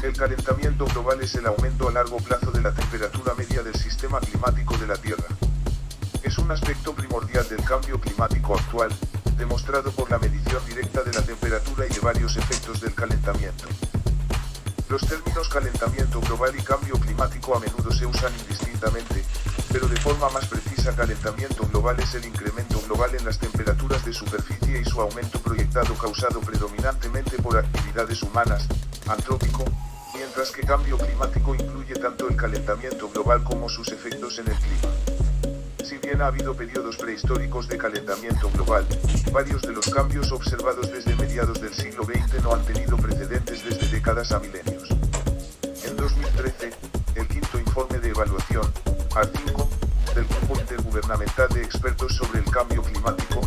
El calentamiento global es el aumento a largo plazo de la temperatura media del sistema climático de la Tierra. Es un aspecto primordial del cambio climático actual, demostrado por la medición directa de la temperatura y de varios efectos del calentamiento. Los términos calentamiento global y cambio climático a menudo se usan indistintamente, pero de forma más precisa calentamiento global es el incremento global en las temperaturas de superficie y su aumento proyectado causado predominantemente por actividades humanas, antrópico, mientras que cambio climático incluye tanto el calentamiento global como sus efectos en el clima. Si bien ha habido periodos prehistóricos de calentamiento global, varios de los cambios observados desde mediados del siglo XX no han tenido precedentes desde décadas a milenios. En 2013, el quinto informe de evaluación, AR5, del Grupo Intergubernamental de Expertos sobre el Cambio Climático,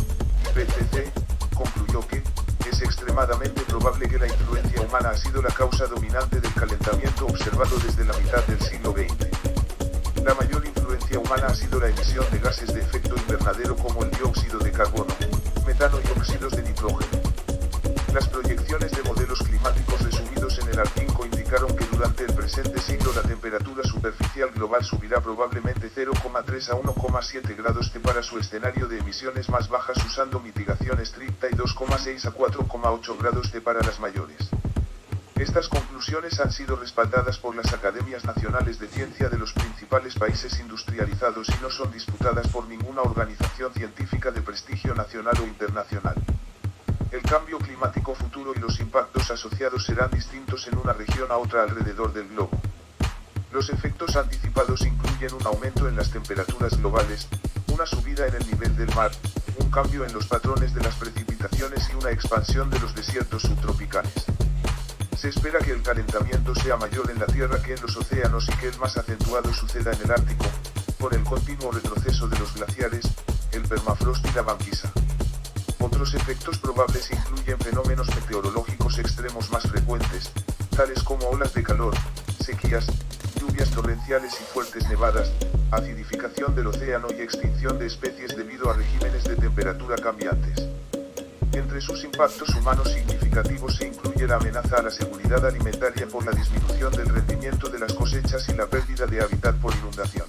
IPCC, concluyó que es extremadamente probable que la influencia humana ha sido la causa dominante del calentamiento observado desde la mitad del siglo XX. La mayor influencia humana ha sido la emisión de gases de efecto invernadero como el dióxido de carbono, metano y óxidos de nitrógeno. Las proyecciones de modelos climáticos resumidos en el AR5 indicaron que durante el presente siglo la temperatura superficial global subirá probablemente 0,3 a 1,7 grados C para su escenario de emisiones más bajas usando mitigación estricta y 2,6 a 4,8 grados C para las mayores. Estas conclusiones han sido respaldadas por las academias nacionales de ciencia de los principales países industrializados y no son disputadas por ninguna organización científica de prestigio nacional o internacional. El cambio climático futuro y los impactos asociados serán distintos en una región a otra alrededor del globo. Los efectos anticipados incluyen un aumento en las temperaturas globales, una subida en el nivel del mar, un cambio en los patrones de las precipitaciones y una expansión de los desiertos subtropicales. Se espera que el calentamiento sea mayor en la Tierra que en los océanos y que el más acentuado suceda en el Ártico, por el continuo retroceso de los glaciares, el permafrost y la banquisa. Otros efectos probables incluyen fenómenos meteorológicos extremos más frecuentes, tales como olas de calor, sequías, lluvias torrenciales y fuertes nevadas, acidificación del océano y extinción de especies debido a regímenes de temperatura cambiantes. Entre sus impactos humanos significativos se incluye la amenaza a la seguridad alimentaria por la disminución del rendimiento de las cosechas y la pérdida de hábitat por inundación.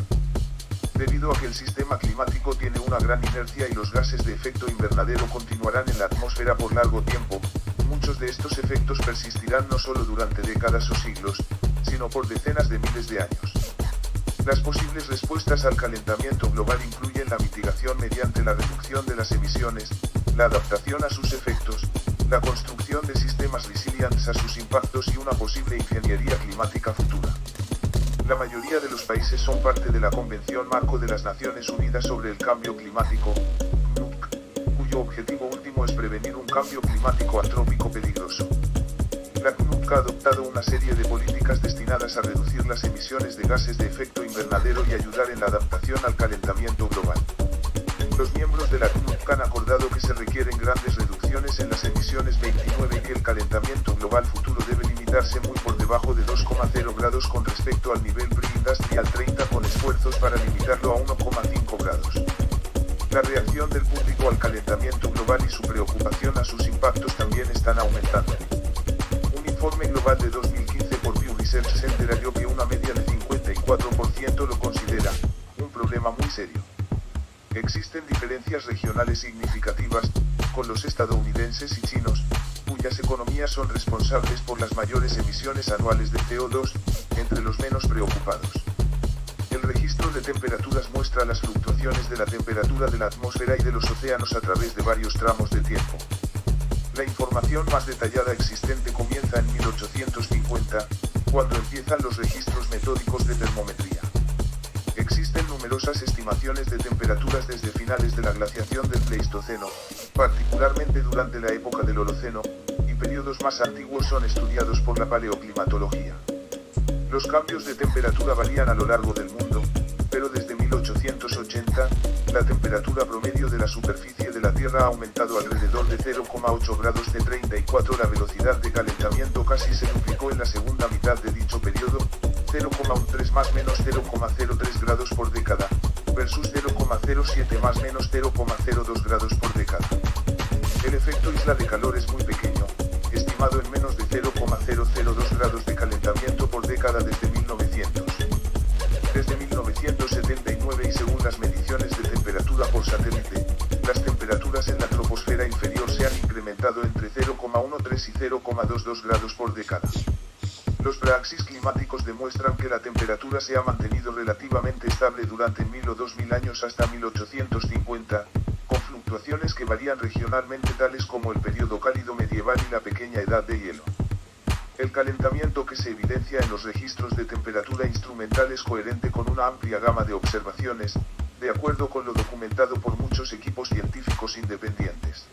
Debido a que el sistema climático tiene una gran inercia y los gases de efecto invernadero continuarán en la atmósfera por largo tiempo, muchos de estos efectos persistirán no solo durante décadas o siglos, sino por decenas de miles de años. Las posibles respuestas al calentamiento global incluyen la mitigación mediante la reducción de las emisiones, la adaptación a sus efectos, la construcción de sistemas resilientes a sus impactos y una posible ingeniería climática futura. La mayoría de los países son parte de la Convención Marco de las Naciones Unidas sobre el Cambio Climático, CNUC, cuyo objetivo último es prevenir un cambio climático antrópico peligroso. La CNUC ha adoptado una serie de políticas destinadas a reducir las emisiones de gases de efecto invernadero y ayudar en la adaptación al calentamiento global. Los miembros de la CNUC han acordado que se requieren grandes reducciones en las emisiones 29 y que el calentamiento global futuro debe limitarse muy por debajo de 2,0 grados con respecto al nivel pre-industrial 30 con esfuerzos para limitarlo a 1,5 grados. La reacción del público al calentamiento global y su preocupación a sus impactos también están aumentando. Un informe global de 2015 por Pew Research Center halló que una media de 54% lo considera un problema muy serio. Existen diferencias regionales significativas, con los estadounidenses y chinos, cuyas economías son responsables por las mayores emisiones anuales de CO2, entre los menos preocupados. El registro de temperaturas muestra las fluctuaciones de la temperatura de la atmósfera y de los océanos a través de varios tramos de tiempo. La información más detallada existente comienza en 1850, cuando empiezan los registros metódicos de termometría. Existen numerosas estimaciones de temperaturas desde finales de la glaciación del Pleistoceno, particularmente durante la época del Holoceno, y periodos más antiguos son estudiados por la paleoclimatología. Los cambios de temperatura varían a lo largo del mundo, pero desde 1880, la temperatura promedio de la superficie de la Tierra ha aumentado alrededor de 0,8 grados C34. La velocidad de calentamiento casi se duplicó en la segunda mitad de dicho periodo, 0,13 más menos 0,03 grados por década, versus 0,07 más menos 0,02 grados por década. El efecto isla de calor es muy pequeño, estimado en menos de 0,002 grados de calentamiento por década desde 1900. Desde 1979 y según las mediciones de temperatura por satélite, las temperaturas en la troposfera inferior se han incrementado entre 0,13 y 0,22 grados por década. Los praxis climáticos demuestran que la temperatura se ha mantenido relativamente estable durante 1000 o 2000 años hasta 1850, con fluctuaciones que varían regionalmente tales como el periodo cálido medieval y la pequeña edad de hielo. El calentamiento que se evidencia en los registros de temperatura instrumental es coherente con una amplia gama de observaciones, de acuerdo con lo documentado por muchos equipos científicos independientes.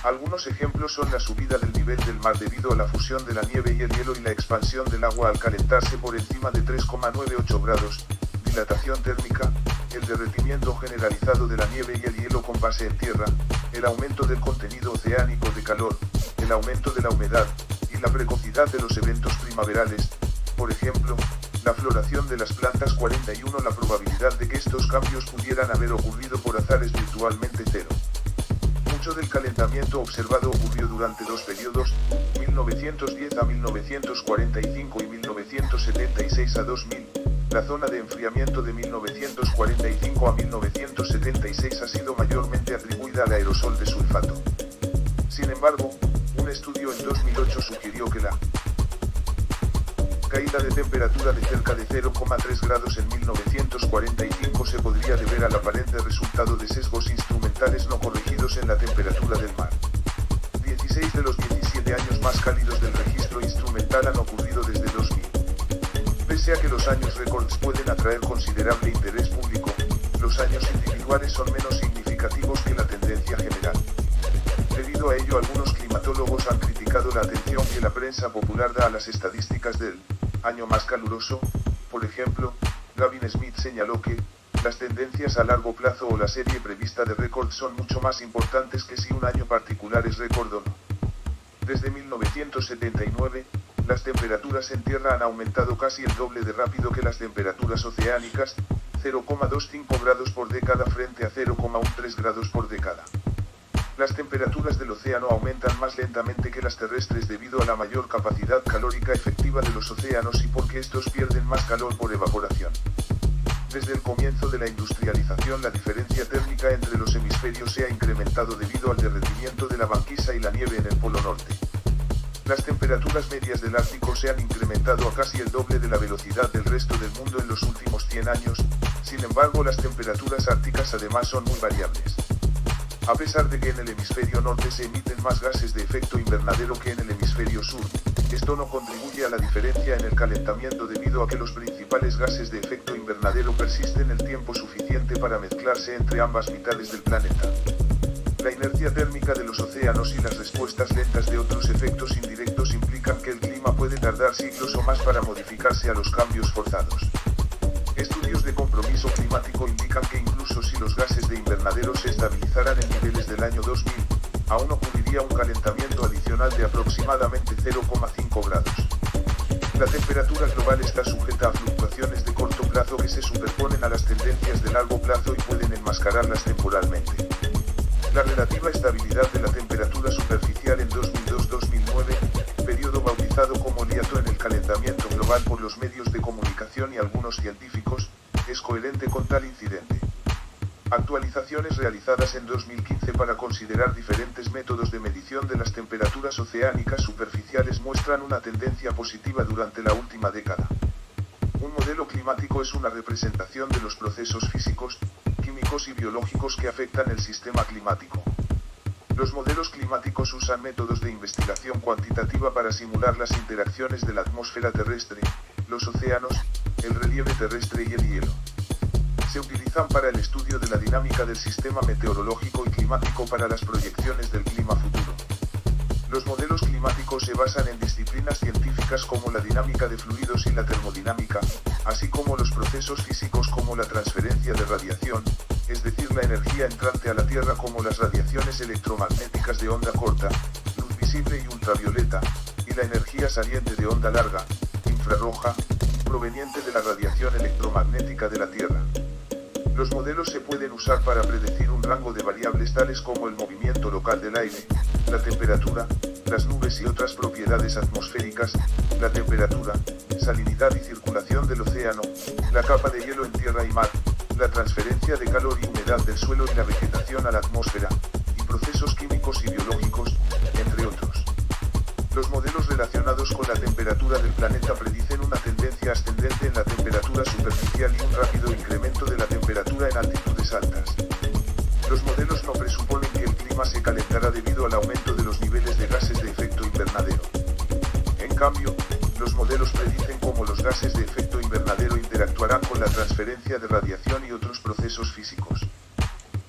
Algunos ejemplos son la subida del nivel del mar debido a la fusión de la nieve y el hielo y la expansión del agua al calentarse por encima de 3,98 grados, dilatación térmica, el derretimiento generalizado de la nieve y el hielo con base en tierra, el aumento del contenido oceánico de calor, el aumento de la humedad, y la precocidad de los eventos primaverales, por ejemplo, la floración de las plantas 41. La probabilidad de que estos cambios pudieran haber ocurrido por azar es virtualmente cero. Mucho del calentamiento observado ocurrió durante dos periodos, 1910 a 1945 y 1976 a 2000. La zona de enfriamiento de 1945 a 1976 ha sido mayormente atribuida al aerosol de sulfato. Sin embargo, un estudio en 2008 sugirió que la caída de temperatura de cerca de 0,3 grados en 1945 se podría deber al aparente resultado de sesgos instrumentales no corregidos en la temperatura del mar. 16 de los 17 años más cálidos del registro instrumental han ocurrido desde 2000. Pese a que los años récords pueden atraer considerable interés público, los años individuales son menos significativos que la tendencia general. Debido a ello, algunos climatólogos han criticado la atención que la prensa popular da a las estadísticas del año más caluroso. Por ejemplo, Gavin Smith señaló que las tendencias a largo plazo o la serie prevista de récords son mucho más importantes que si un año particular es récord o no. Desde 1979, las temperaturas en tierra han aumentado casi el doble de rápido que las temperaturas oceánicas, 0,25 grados por década frente a 0,13 grados por década. Las temperaturas del océano aumentan más lentamente que las terrestres debido a la mayor capacidad calórica efectiva de los océanos y porque estos pierden más calor por evaporación. Desde el comienzo de la industrialización, la diferencia térmica entre los hemisferios se ha incrementado debido al derretimiento de la banquisa y la nieve en el Polo Norte. Las temperaturas medias del Ártico se han incrementado a casi el doble de la velocidad del resto del mundo en los últimos 100 años, sin embargo las temperaturas árticas además son muy variables. A pesar de que en el hemisferio norte se emiten más gases de efecto invernadero que en el hemisferio sur, esto no contribuye a la diferencia en el calentamiento debido a que los principales gases de efecto invernadero persisten el tiempo suficiente para mezclarse entre ambas mitades del planeta. La inercia térmica de los océanos y las respuestas lentas de otros efectos indirectos implican que el clima puede tardar siglos o más para modificarse a los cambios forzados. Estudios de compromiso climático indican que incluso si los gases de invernadero se estabilizaran en niveles del año 2000, aún ocurriría un calentamiento adicional de aproximadamente 0,5 grados. La temperatura global está sujeta a fluctuaciones de corto plazo que se superponen a las tendencias de largo plazo y pueden enmascararlas temporalmente. La relativa estabilidad de la temperatura superficial en 2002-2009, periodo bautizado como hiato en el calentamiento global por los medios de comunicación y algunos científicos, es coherente con tal incidente. Actualizaciones realizadas en 2015 para considerar diferentes métodos de medición de las temperaturas oceánicas superficiales muestran una tendencia positiva durante la última década. Un modelo climático es una representación de los procesos físicos, químicos y biológicos que afectan el sistema climático. Los modelos climáticos usan métodos de investigación cuantitativa para simular las interacciones de la atmósfera terrestre, los océanos, el relieve terrestre y el hielo. Se utilizan para el estudio de la dinámica del sistema meteorológico y climático para las proyecciones del clima futuro. Los modelos climáticos se basan en disciplinas científicas como la dinámica de fluidos y la termodinámica, así como los procesos físicos como la transferencia de radiación, es decir, la energía entrante a la Tierra como las radiaciones electromagnéticas de onda corta, luz visible y ultravioleta, y la energía saliente de onda larga, infrarroja, proveniente de la radiación electromagnética de la Tierra. Los modelos se pueden usar para predecir un rango de variables tales como el movimiento local del aire, la temperatura, las nubes y otras propiedades atmosféricas, la temperatura, salinidad y circulación del océano, la capa de hielo en tierra y mar, la transferencia de calor y humedad del suelo y la vegetación a la atmósfera, y procesos químicos y biológicos, entre otros. Los modelos relacionados con la temperatura del planeta predicen una tendencia ascendente en la temperatura superficial y un rápido incremento de la temperatura en altitudes altas. Los modelos no presuponen que el clima se calentará debido al aumento de los niveles de gases de efecto invernadero. En cambio, los modelos predicen cómo los gases de efecto invernadero interactuarán con la transferencia de radiación y otros procesos físicos.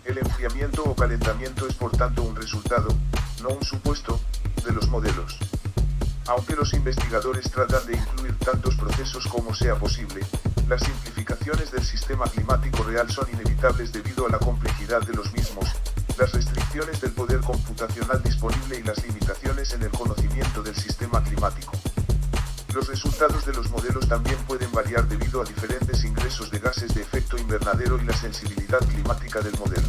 El enfriamiento o calentamiento es por tanto un resultado, no un supuesto, de los modelos. Aunque los investigadores tratan de incluir tantos procesos como sea posible, las simplificaciones del sistema climático real son inevitables debido a la complejidad de los mismos, las restricciones del poder computacional disponible y las limitaciones en el conocimiento del sistema climático. Los resultados de los modelos también pueden variar debido a diferentes ingresos de gases de efecto invernadero y la sensibilidad climática del modelo.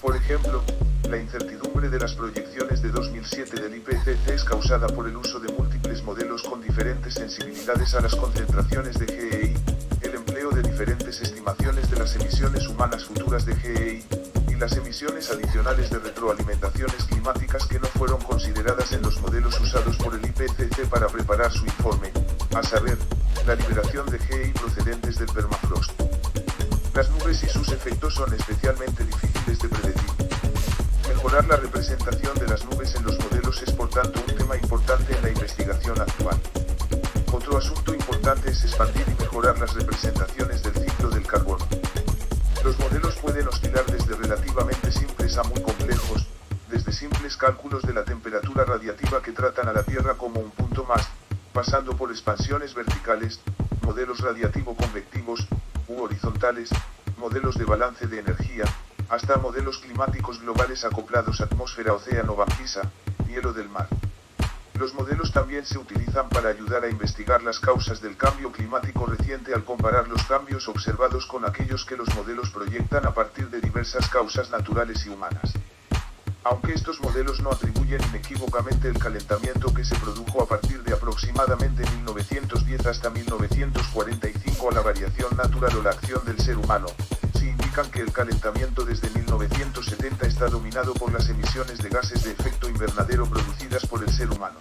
Por ejemplo, la incertidumbre de las proyecciones de 2007 del IPCC es causada por el uso de múltiples modelos con diferentes sensibilidades a las concentraciones de GEI, el empleo de diferentes estimaciones de las emisiones humanas futuras de GEI, y las emisiones adicionales de retroalimentaciones climáticas que no fueron consideradas en los modelos usados por el IPCC para preparar su informe, a saber, la liberación de GEI procedentes del permafrost. Las nubes y sus efectos son especialmente difíciles de predecir. Mejorar la representación de las nubes en los modelos es por tanto un tema importante en la investigación actual. Otro asunto importante es expandir y mejorar las representaciones del ciclo del carbono. Los modelos pueden oscilar desde relativamente simples a muy complejos, desde simples cálculos de la temperatura radiativa que tratan a la Tierra como un punto más, pasando por expansiones verticales, modelos radiativo-convectivos, u horizontales, modelos de balance de energía, hasta modelos climáticos globales acoplados atmósfera-océano banquisa, hielo del mar. Los modelos también se utilizan para ayudar a investigar las causas del cambio climático reciente al comparar los cambios observados con aquellos que los modelos proyectan a partir de diversas causas naturales y humanas. Aunque estos modelos no atribuyen inequívocamente el calentamiento que se produjo a partir de aproximadamente 1910 hasta 1945 a la variación natural o la acción del ser humano, sí indican que el calentamiento desde 1970 está dominado por las emisiones de gases de efecto invernadero producidas por el ser humano.